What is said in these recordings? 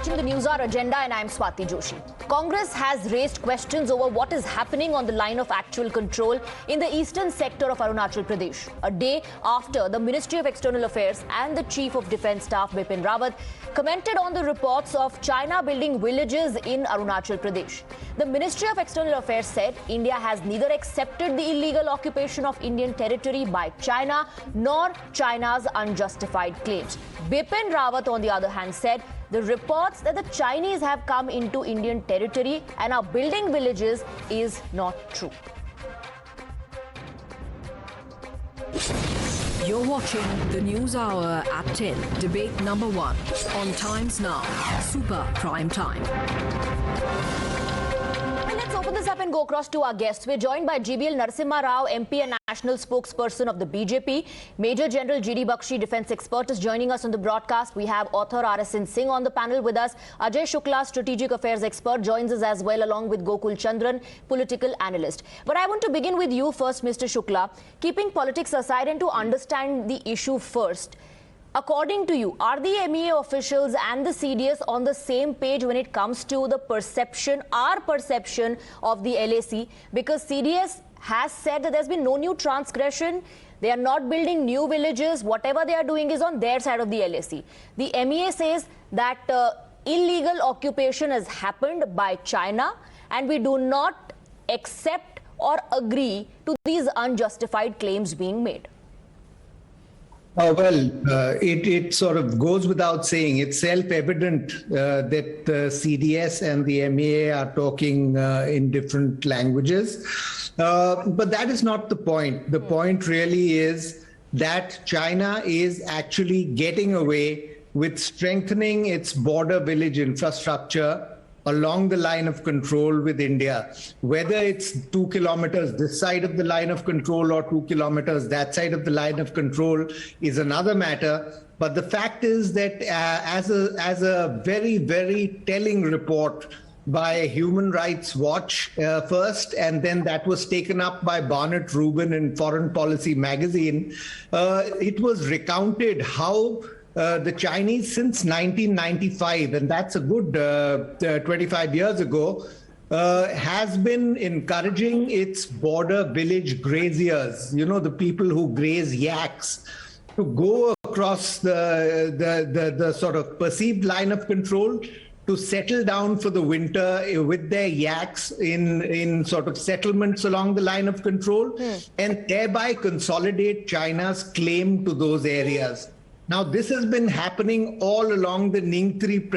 watching the News Hour Agenda and I'm Swati Joshi. Congress has raised questions over what is happening on the line of actual control in the eastern sector of Arunachal Pradesh, a day after the Ministry of External Affairs and the Chief of Defence Staff Bipin Rawat commented on the reports of China building villages in Arunachal Pradesh. The Ministry of External Affairs said India has neither accepted the illegal occupation of Indian territory by China nor China's unjustified claims. Bipin Rawat, on the other hand, said the reports that the Chinese have come into Indian territory and are building villages is not true. You're watching the News Hour at 10, debate number 1 on Times Now, Super Prime Time. Let's open this up and go across to our guests. We're joined by GBL Narasimha Rao, MP and National Spokesperson of the BJP. Major General G.D. Bakshi, defence expert, is joining us on the broadcast. We have author R.S.N. Singh on the panel with us. Ajay Shukla, strategic affairs expert, joins us as well, along with Gokul Chandran, political analyst. But I want to begin with you first, Mr. Shukla. Keeping politics aside and to understand the issue first, according to you, are the MEA officials and the CDS on the same page when it comes to the perception, our perception of the LAC? Because CDS has said that there's been no new transgression. They are not building new villages. Whatever they are doing is on their side of the LAC. The MEA says that illegal occupation has happened by China and we do not accept or agree to these unjustified claims being made. It sort of goes without saying. It's self-evident that the CDS and the MEA are talking in different languages. But that is not the point. The point really is that China is actually getting away with strengthening its border village infrastructure along the line of control with India, whether it's 2 kilometers this side of the line of control or 2 kilometers that side of the line of control is another matter. But the fact is that as a very, very telling report by Human Rights Watch first, and then that was taken up by Barnett Rubin in Foreign Policy magazine, it was recounted how the Chinese since 1995, and that's a good 25 years ago, has been encouraging its border village graziers, you know, the people who graze yaks, to go across the sort of perceived line of control to settle down for the winter with their yaks in sort of settlements along the line of control, and thereby consolidate China's claim to those areas. Now, this has been happening all along the Ningtri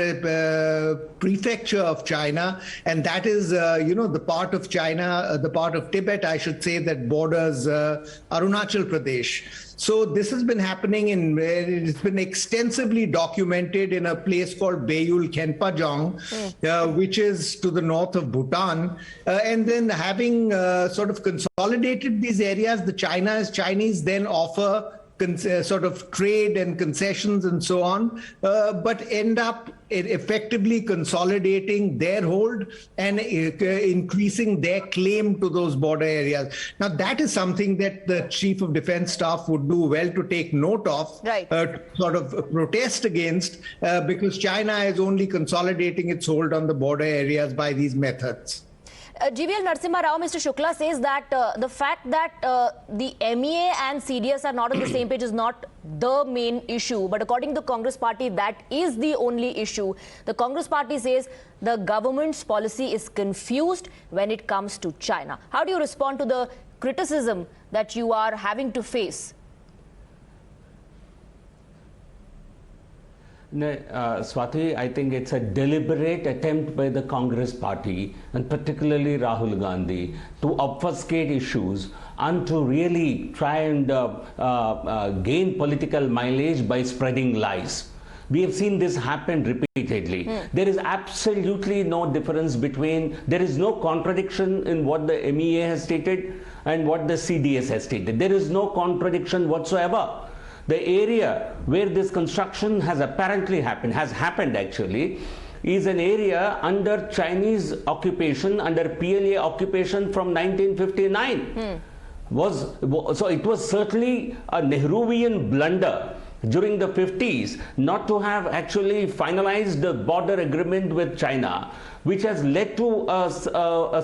prefecture of China, and that is, the part of China, the part of Tibet, I should say, that borders Arunachal Pradesh. So this has been happening it's been extensively documented in a place called Beiyul Khenpajong, which is to the north of Bhutan. And then having sort of consolidated these areas, the Chinese then offer sort of trade and concessions and so on, but end up effectively consolidating their hold and increasing their claim to those border areas. Now, that is something that the Chief of Defence Staff would do well to take note of, right. Sort of protest against, because China is only consolidating its hold on the border areas by these methods. GBL Narasimha Rao, Mr. Shukla says that the fact that the MEA and CDS are not on the same page is not the main issue. But according to the Congress party, that is the only issue. The Congress party says the government's policy is confused when it comes to China. How do you respond to the criticism that you are having to face? No, Swati, I think it's a deliberate attempt by the Congress party, and particularly Rahul Gandhi, to obfuscate issues and to really try and gain political mileage by spreading lies. We have seen this happen repeatedly. There is absolutely no difference there is no contradiction in what the MEA has stated and what the CDS has stated. There is no contradiction whatsoever. The area where this construction has happened actually, is an area under Chinese occupation, under PLA occupation from 1959. So it was certainly a Nehruvian blunder during the 50s not to have actually finalized the border agreement with China, which has led to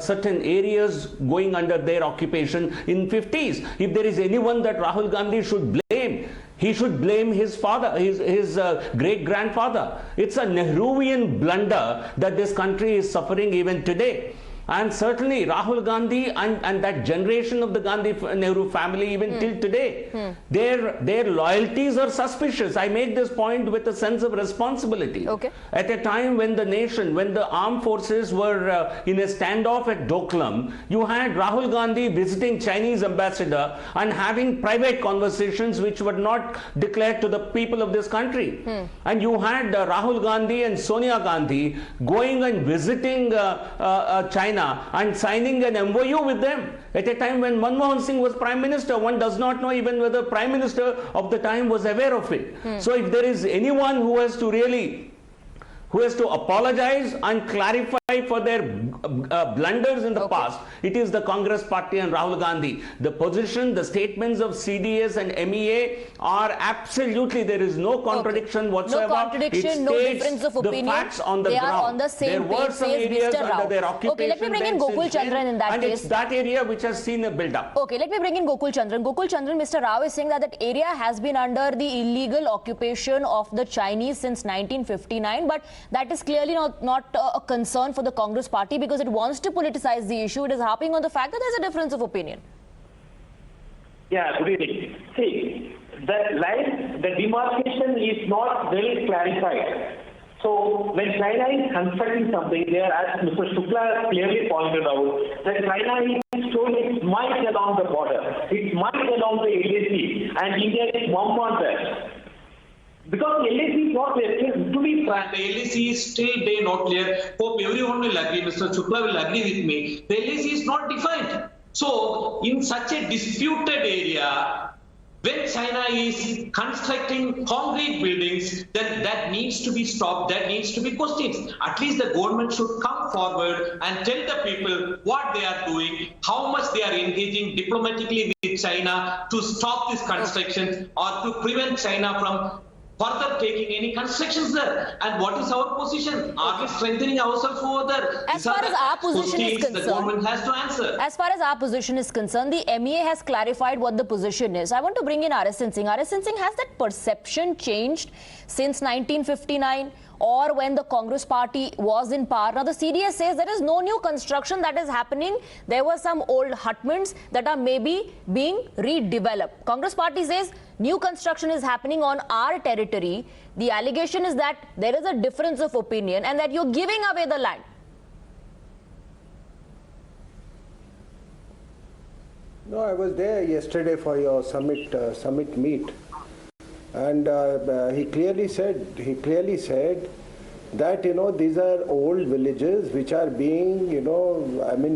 certain areas going under their occupation in 50s. If there is anyone that Rahul Gandhi should blame, he should blame his father, his great-grandfather. It's a Nehruvian blunder that this country is suffering even today. And certainly Rahul Gandhi and that generation of the Gandhi-Nehru family even till today, their loyalties are suspicious. I make this point with a sense of responsibility. Okay. At a time when the nation, when the armed forces were in a standoff at Doklam, you had Rahul Gandhi visiting Chinese ambassador and having private conversations which were not declared to the people of this country. And you had Rahul Gandhi and Sonia Gandhi going and visiting China and signing an MOU with them at a time when Manmohan Singh was Prime Minister. One does not know even whether Prime Minister of the time was aware of it. So if there is anyone who has to apologize and clarify for their blunders in the past, it is the Congress party and Rahul Gandhi. The position, the statements of CDS and MEA are absolutely, there is no contradiction whatsoever. No contradiction, no difference of opinion. The facts on the they ground. Are on the same there were some areas Mr. under their occupation. Okay, let me bring in Gokul Chandran in that and case. It's that area which has seen a build-up. Okay, let me bring in Gokul Chandran. Gokul Chandran, Mr. Rao is saying that that area has been under the illegal occupation of the Chinese since 1959, but that is clearly not a concern for the Congress party because it wants to politicize the issue. It is harping on the fact that there's a difference of opinion. Yeah, good evening. See, the line, the demarcation is not well clarified. So when China is constructing something, there, as Mr. Shukla clearly pointed out, that China is showing its might along the border, its might along the LAC, and India is mum on that. Because LAC is not there, to be frank. The LAC is still not clear. Hope everyone will agree, Mr. Shukla will agree with me. The LAC is not defined. So, in such a disputed area, when China is constructing concrete buildings, then that needs to be stopped, that needs to be questioned. At least the government should come forward and tell the people what they are doing, how much they are engaging diplomatically with China to stop this construction or to prevent China from further taking any constructions there. And what is our position? Are we strengthening ourselves over there? As far as our position is concerned, the government has to answer. As far as our position is concerned, the MEA has clarified what the position is. I want to bring in RSN Singh. RSN Singh, has that perception changed since 1959 or when the Congress party was in power? Now, the CDS says there is no new construction that is happening. There were some old hutments that are maybe being redeveloped. Congress party says new construction is happening on our territory. The allegation is that there is a difference of opinion and that you're giving away the land. No, I was there yesterday for your summit meet, and he clearly said that these are old villages which are being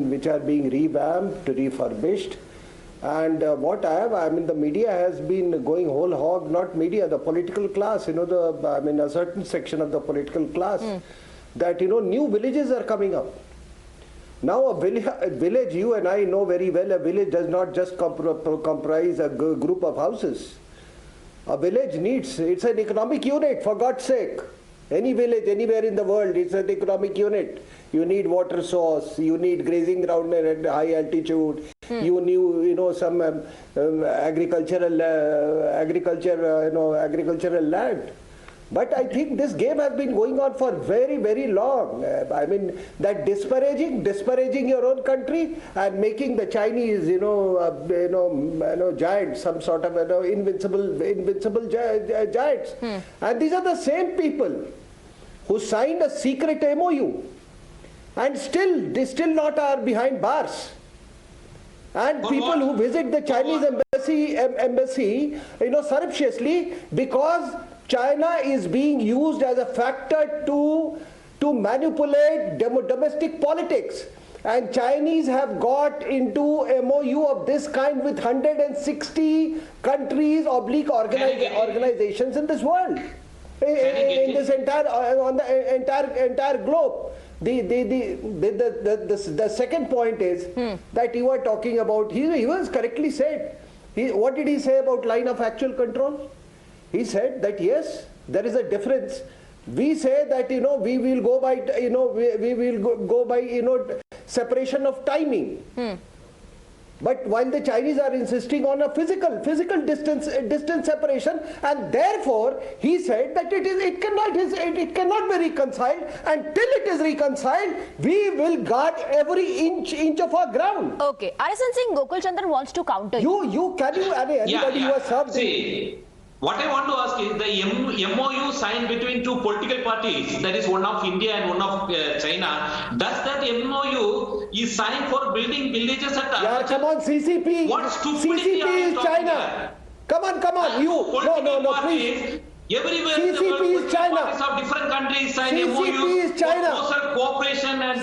which are being revamped, refurbished. And the media has been going whole hog, not media, the political class, a certain section of the political class, that, new villages are coming up. Now a village, you and I know very well, a village does not just comprise a group of houses. A village it's an economic unit, for God's sake. Any village, anywhere in the world, it's an economic unit. You need water source, you need grazing ground at high altitude, you need, some agricultural land. But I think this game has been going on for very, very long. That disparaging your own country and making the Chinese, giants, some sort of invincible giants. And these are the same people who signed a secret MOU, and they still not are behind bars. And people who visit the Chinese embassy, surreptitiously, because China is being used as a factor to manipulate domestic politics. And Chinese have got into MOU of this kind with 160 countries / organizations in this world, in this entire globe. The second point is that you are talking about, he was correctly said. What did he say about line of actual control? He said that yes, there is a difference. We say that we will go by we will go by separation of timing. But while the Chinese are insisting on a physical distance separation, and therefore he said that it cannot be reconciled. Until it is reconciled, we will guard every inch of our ground. Okay, RSN Singh, Gokul Chandran wants to counter you. Anybody who has served. See, what I want to ask is the MOU signed between two political parties, that is one of India and one of China. Does that MOU is signed for building villages at Yeah, come on, CCP. What stupidity are CCP you is talking China. about? Come on, you. No, please. Everywhere in the CCP world, is political China. parties of different countries sign CCP MOUs is China. for closer cooperation and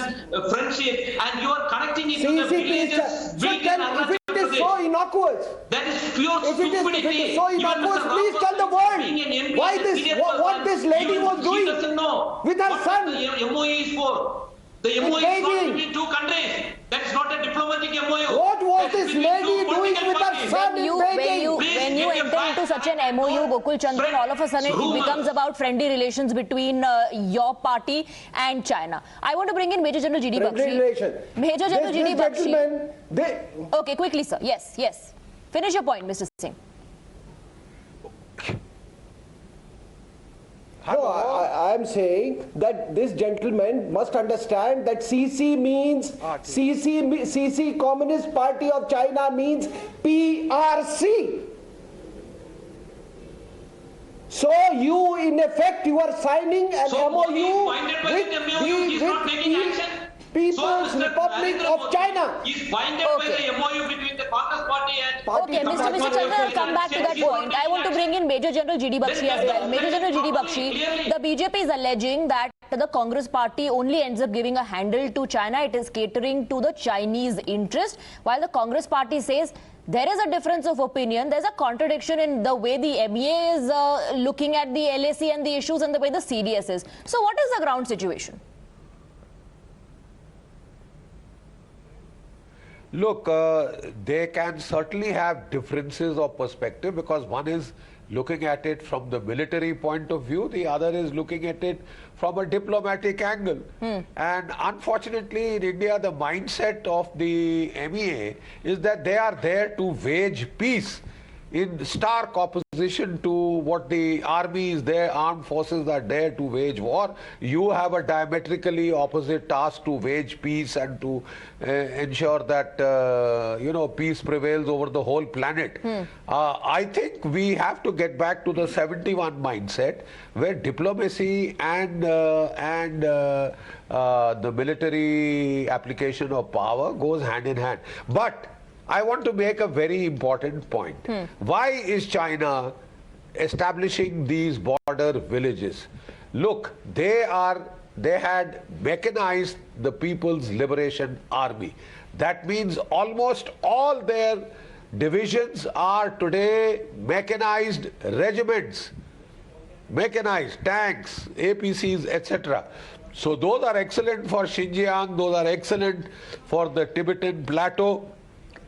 friendship, and you are connecting it to the CCP is China. villages So built in then, if Arunachal it is Pradesh. so innocuous, That is pure if it stupidity. is so Even innocuous, Mr. please Rao tell the being an world MP why and a this, serious what person, this lady even was he doing doesn't know with her what son. the MOU is for. The MOU is not Beijing. between two countries. That is not a diplomatic MOU. What was That is this between lady two doing political with her parties. son? When you Please enter give me into facts. such an MOU, Gokul Chandran, all of a sudden it Rumors. becomes about friendly relations between your party and China. I want to bring in Major General GD Friendly Bakshi. relation. Major General This GD Bakshi. gentleman, Okay, quickly, sir. Yes. Finish your point, Mr. Singh. No, I am saying that this gentleman must understand that CC means CC Communist Party of China means PRC. So you in effect you are signing an So what he MOU is binded by with the MOU, he is not taking action. People's So, Mr. Republic Narendra of Modi China. is binded by the MOU between the Congress party and Okay, Mr. Chandran, I'll come back to that point. I want to bring in Major General GD Bakshi as well. Major General GD Bakshi, the BJP is alleging that the Congress party only ends up giving a handle to China. It is catering to the Chinese interest, while the Congress party says there is a difference of opinion. There's a contradiction in the way the MEA is looking at the LAC and the issues and the way the CDS is. So what is the ground situation? Look, they can certainly have differences of perspective because one is looking at it from the military point of view, the other is looking at it from a diplomatic angle. And unfortunately in India, the mindset of the MEA is that they are there to wage peace in stark opposition to what the army is there, armed forces are there to wage war. You have a diametrically opposite task to wage peace and to ensure that, peace prevails over the whole planet. I think we have to get back to the 71 mindset where diplomacy and the military application of power goes hand in hand. But I want to make a very important point. Why is China establishing these border villages? Look, they had mechanized the People's Liberation Army. That means almost all their divisions are today mechanized regiments, mechanized tanks, APCs, etc. So those are excellent for Xinjiang, those are excellent for the Tibetan plateau.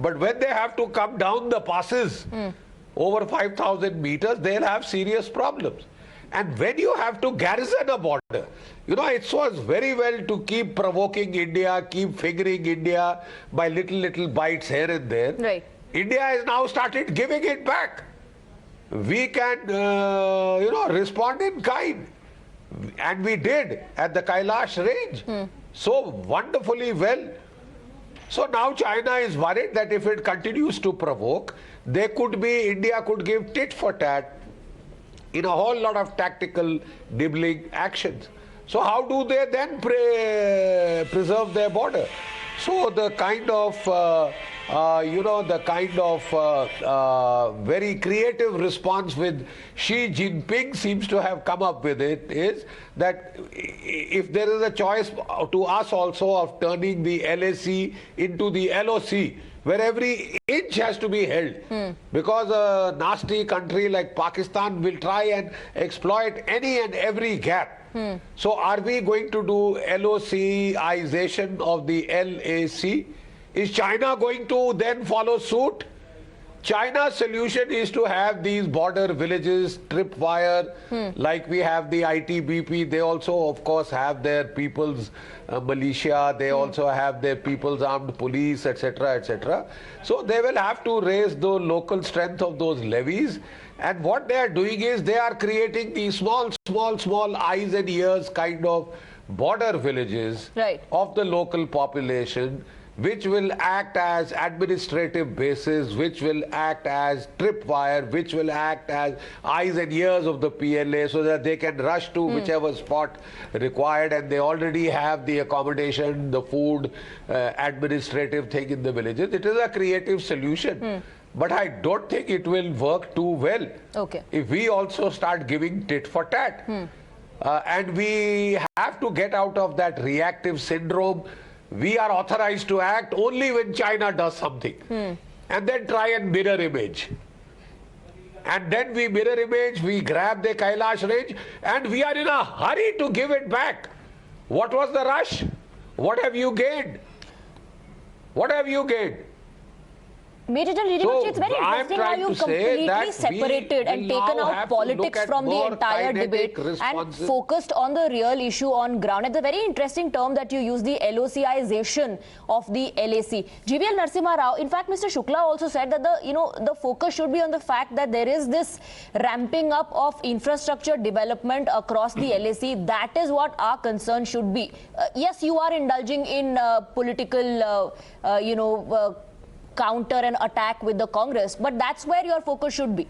But when they have to come down the passes over 5,000 meters, they'll have serious problems. And when you have to garrison a border, it was very well to keep provoking India, keep fingering India by little bites here and there. Right. India has now started giving it back. We can, respond in kind. And we did at the Kailash range. So wonderfully well. So now China is worried that if it continues to provoke, India could give tit for tat in a whole lot of tactical nibbling actions. So how do they then preserve their border? So the kind of, very creative response with Xi Jinping seems to have come up with it is that if there is a choice to us also of turning the LAC into the LOC, where every inch has to be held, because a nasty country like Pakistan will try and exploit any and every gap. So are we going to do LOCization of the LAC? Is China going to then follow suit? China's solution is to have these border villages, tripwire, like we have the ITBP. They also, of course, have their people's militia. They also have their people's armed police, etc., etc. So they will have to raise the local strength of those levies. And what they are doing is they are creating these small eyes and ears kind of border villages of the local population, which will act as administrative bases, which will act as tripwire, which will act as eyes and ears of the PLA, so that they can rush to whichever spot required, and they already have the accommodation, the food, administrative thing in the villages. It is a creative solution. But I don't think it will work too well if we also start giving tit for tat. And we have to get out of that reactive syndrome. We are authorized to act only when China does something. And then try and mirror image. And then we mirror image, we grab the Kailash range, and we are in a hurry to give it back. What was the rush? What have you gained? What have you gained? Major General, it's very interesting how you've completely separated and taken out politics from the entire debate and focused on the real issue on ground. It's a very interesting term that you use, the LOCization of the LAC. GVL Narasimha Rao, in fact, Mr. Shukla also said that the focus should be on the fact that there is this ramping up of infrastructure development across the LAC. That is what our concern should be. Yes, you are indulging in political, counter and attack with the Congress, but that's where your focus should be.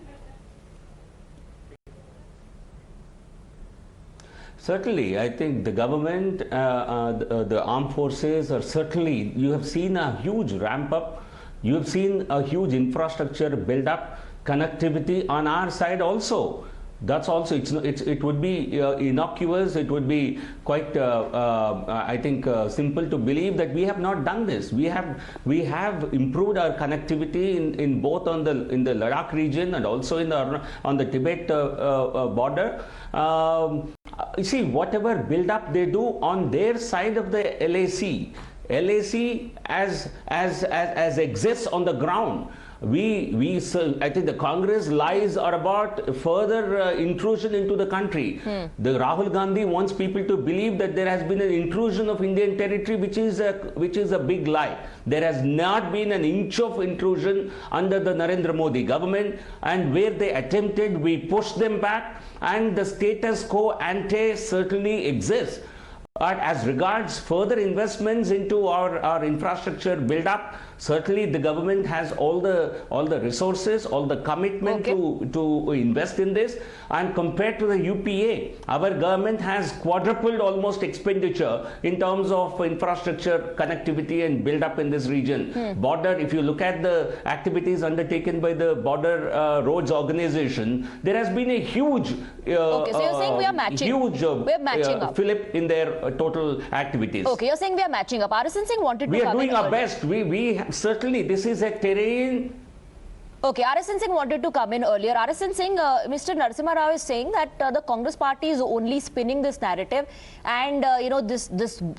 Certainly, I think the government, the armed forces are certainly, you have seen a huge ramp up, you have seen a huge infrastructure build up, connectivity on our side also. That's also, it would be innocuous, it would be quite, I think, simple to believe that we have not done this. We have improved our connectivity in both in the Ladakh region and also on the Tibet border. You see, whatever build up they do on their side of the LAC as exists on the ground. I think the Congress lies are about further intrusion into the country. The Rahul Gandhi wants people to believe that there has been an intrusion of Indian territory, which is a big lie. There has not been an inch of intrusion under the Narendra Modi government, and where they attempted, we pushed them back, and the status quo ante certainly exists. But as regards further investments into our infrastructure build-up, certainly the government has all the resources, all the commitment to invest in this. And compared to the UPA, our government has quadrupled almost expenditure in terms of infrastructure, connectivity and build-up in this region. Border, if you look at the activities undertaken by the Border Roads Organization, there has been a huge, so you're saying we are matching, we're matching up. fillip in their total activities. Okay, you're saying we are matching up. RSN Singh wanted to come in. We are doing our best. We certainly, this is a terrain. Okay, RSN Singh wanted to come in earlier. RSN Singh, Mr. Narasimha Rao is saying that the Congress party is only spinning this narrative, and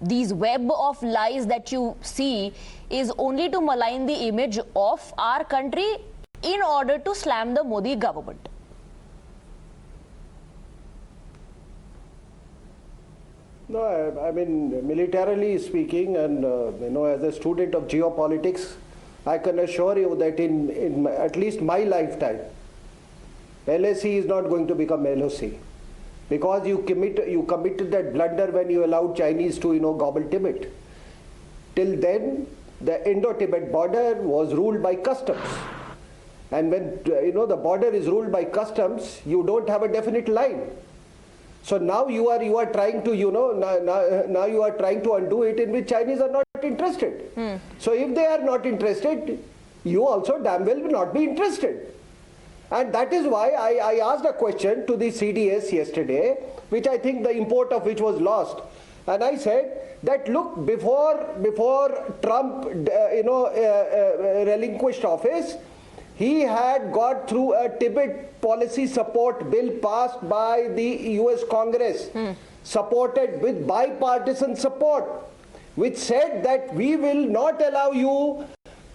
these web of lies that you see is only to malign the image of our country in order to slam the Modi government. No, I mean, militarily speaking, and as a student of geopolitics, I can assure you that in at least my lifetime, LAC is not going to become LOC, because you committed that blunder when you allowed Chinese to gobble Tibet. Till then, the Indo-Tibet border was ruled by customs, and when the border is ruled by customs, you don't have a definite line. So now you are trying to now you are trying to undo it, in which Chinese are not interested. So if they are not interested, you also damn well will not be interested. And that is why I asked a question to the CDS yesterday, which I think the import of which was lost. And I said that look, before Trump relinquished office, he had got through a Tibet policy support bill passed by the US Congress, supported with bipartisan support, which said that we will not allow you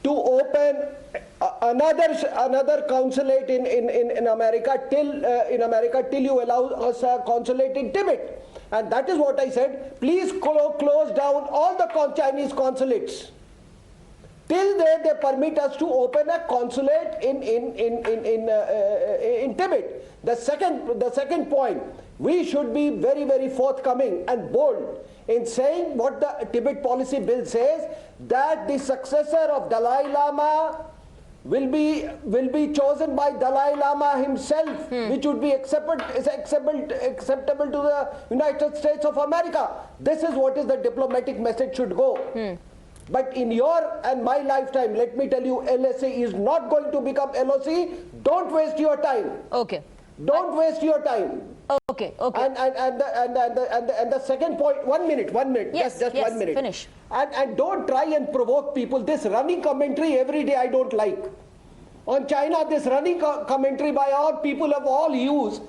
to open another consulate in America till you allow us a consulate in Tibet. And that is what I said. Please close down all the Chinese consulates. Till they permit us to open a consulate in Tibet. The second point, we should be very, very forthcoming and bold in saying what the Tibet policy bill says, that the successor of Dalai Lama will be chosen by Dalai Lama himself, which would be acceptable to the United States of America. This is what is the diplomatic message should go. But in your and my lifetime, let me tell you, LSA is not going to become LOC. Don't waste your time. Okay. Don't waste your time. Okay. And the second point, 1 minute. Yes, just 1 minute. Finish. And don't try and provoke people. This running commentary every day I don't like. On China, this running commentary by all people of all hues,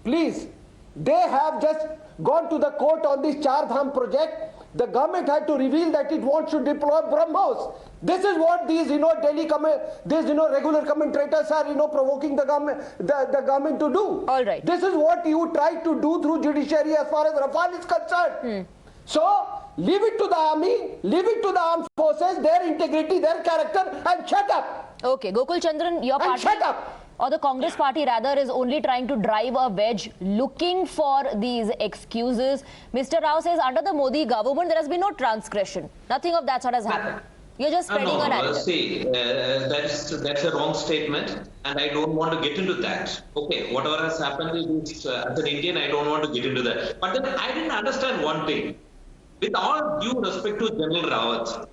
please, they have just gone to the court on this Char Dham project. The government had to reveal that it wants to deploy BrahMos. This is what these regular commentators are provoking the government to do. All right. This is what you try to do through judiciary as far as Rafale is concerned. So leave it to the army, leave it to the armed forces, their integrity, their character, and shut up. Okay, Gokul Chandran, your party, shut up. or the Congress party rather, is only trying to drive a wedge, looking for these excuses. Mr. Rao says under the Modi government there has been no transgression. Nothing of that sort has happened. You're just spreading a narrative. See, that's a wrong statement, and I don't want to get into that. Okay, whatever has happened is, as an Indian, I don't want to get into that. But then I didn't understand one thing. With all due respect to General Rawat,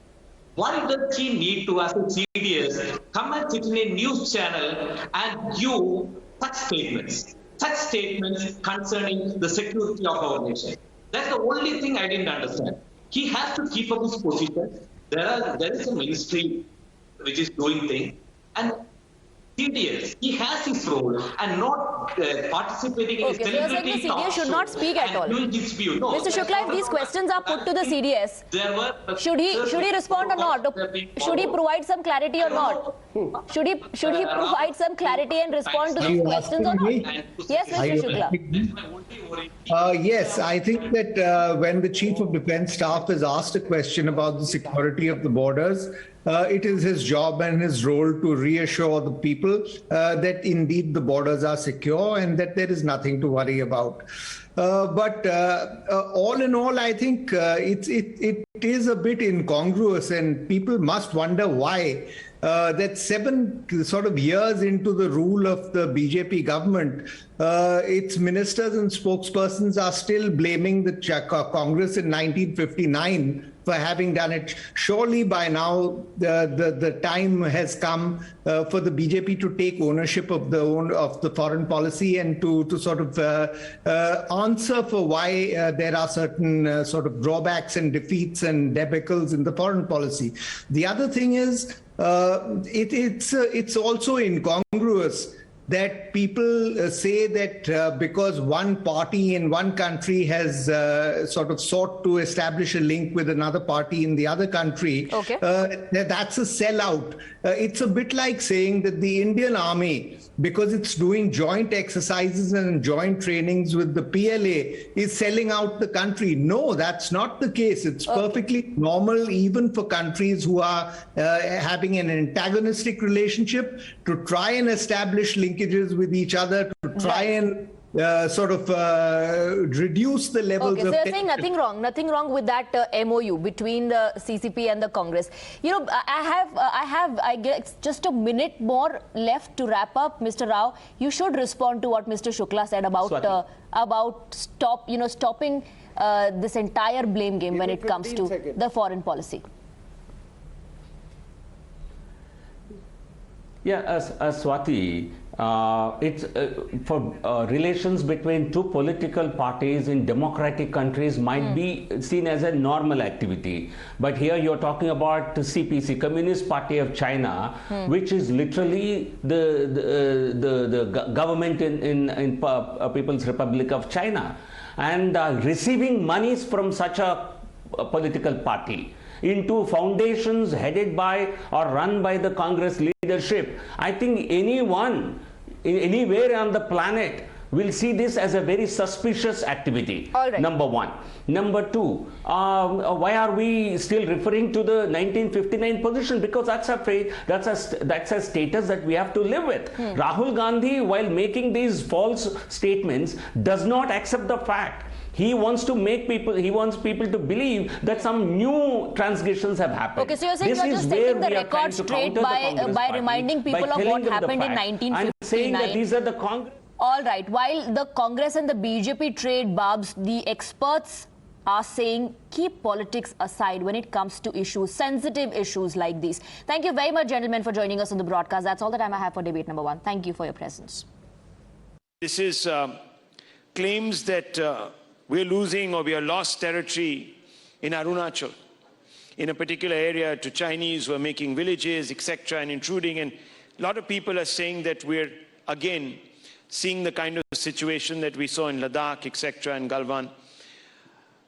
why does he need to, as a CDS, come and sit in a news channel and give such statements concerning the security of our nation? That's the only thing I didn't understand. He has to keep up his position. There is a ministry which is doing things, and CDS, he has his role and not participating in Okay, so you're saying the CDS should not speak at all. No, Mr. Shukla, if these questions are put to the CDS, should he respond or not? Should he provide some clarity or not? Should he provide some clarity and respond to these questions or not? Yes, Mr. Shukla. Yes, I think that when the Chief of Defence Staff is asked a question about the security of the borders, it is his job and his role to reassure the people that indeed the borders are secure and that there is nothing to worry about. But all in all, I think it is a bit incongruous, and people must wonder why. That 7 sort of years into the rule of the BJP government, its ministers and spokespersons are still blaming the Congress in 1959 for having done it. Surely by now the time has come for the BJP to take ownership of the foreign policy and to sort of answer for why there are certain sort of drawbacks and defeats and debacles in the foreign policy. The other thing is it's also incongruous that people say that because one party in one country has sort of sought to establish a link with another party in the other country, okay, that's a sellout. It's a bit like saying that the Indian Army, because it's doing joint exercises and joint trainings with the PLA, is selling out the country. No, that's not the case. It's perfectly normal, even for countries who are having an antagonistic relationship, to try and establish linkages with each other, to try and reduce the levels of... Okay, so you're saying nothing wrong with that MOU between the CCP and the Congress. You know, I guess just a minute more left to wrap up. Mr. Rao, you should respond to what Mr. Shukla said about stopping this entire blame game when it comes to the foreign policy. Yeah, Swati, it's for relations between two political parties in democratic countries might be seen as a normal activity, but here you're talking about the CPC, Communist Party of China, which is literally the government in People's Republic of China, and receiving monies from such a political party into foundations headed by or run by the Congress leader. leadership, I think anyone, anywhere on the planet, will see this as a very suspicious activity. All right. Number one. Number two, why are we still referring to the 1959 position? Because that's a status that we have to live with. Rahul Gandhi, while making these false statements, does not accept the fact. He wants people to believe that some new transgressions have happened. Okay, so you're saying you're just setting the record straight by reminding people of what happened in 1959. I'm saying that these are the Congress. All right. While the Congress and the BJP trade barbs, the experts are saying keep politics aside when it comes to issues, sensitive issues like these. Thank you very much, gentlemen, for joining us on the broadcast. That's all the time I have for debate number one. Thank you for your presence. This is claims that we're losing or we are lost territory in Arunachal, in a particular area, to Chinese who are making villages, etc., and intruding. And a lot of people are saying that we're, again, seeing the kind of situation that we saw in Ladakh, etc., and Galwan.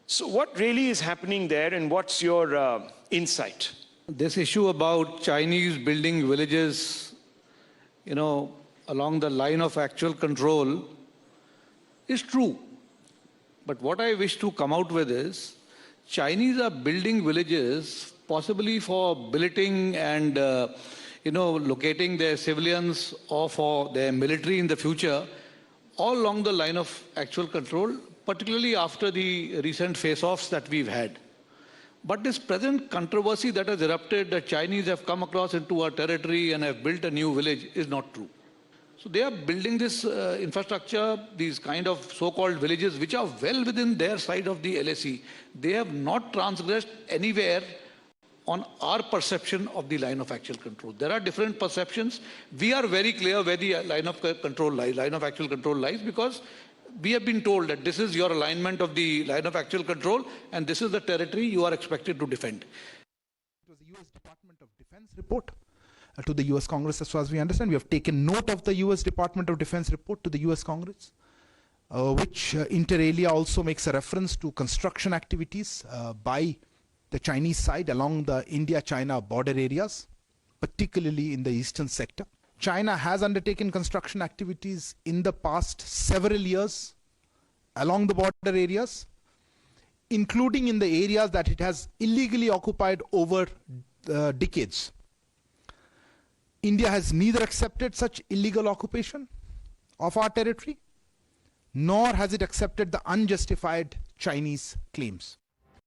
So what really is happening there, and what's your insight? This issue about Chinese building villages, along the line of actual control is true. But what I wish to come out with is, Chinese are building villages possibly for billeting and locating their civilians or for their military in the future, all along the line of actual control, particularly after the recent face-offs that we've had. But this present controversy that has erupted, that Chinese have come across into our territory and have built a new village, is not true. So they are building this infrastructure, these kind of so-called villages, which are well within their side of the LAC. They have not transgressed anywhere on our perception of the line of actual control. There are different perceptions. We are very clear where the line of control lies, line of actual control lies, because we have been told that this is your alignment of the line of actual control and this is the territory you are expected to defend. It was the US Department of Defense report to the US Congress, as far as we understand. We have taken note of the US Department of Defense report to the US Congress, which inter alia also makes a reference to construction activities by the Chinese side along the India-China border areas, particularly in the eastern sector. China has undertaken construction activities in the past several years along the border areas, including in the areas that it has illegally occupied over decades. India has neither accepted such illegal occupation of our territory, nor has it accepted the unjustified Chinese claims.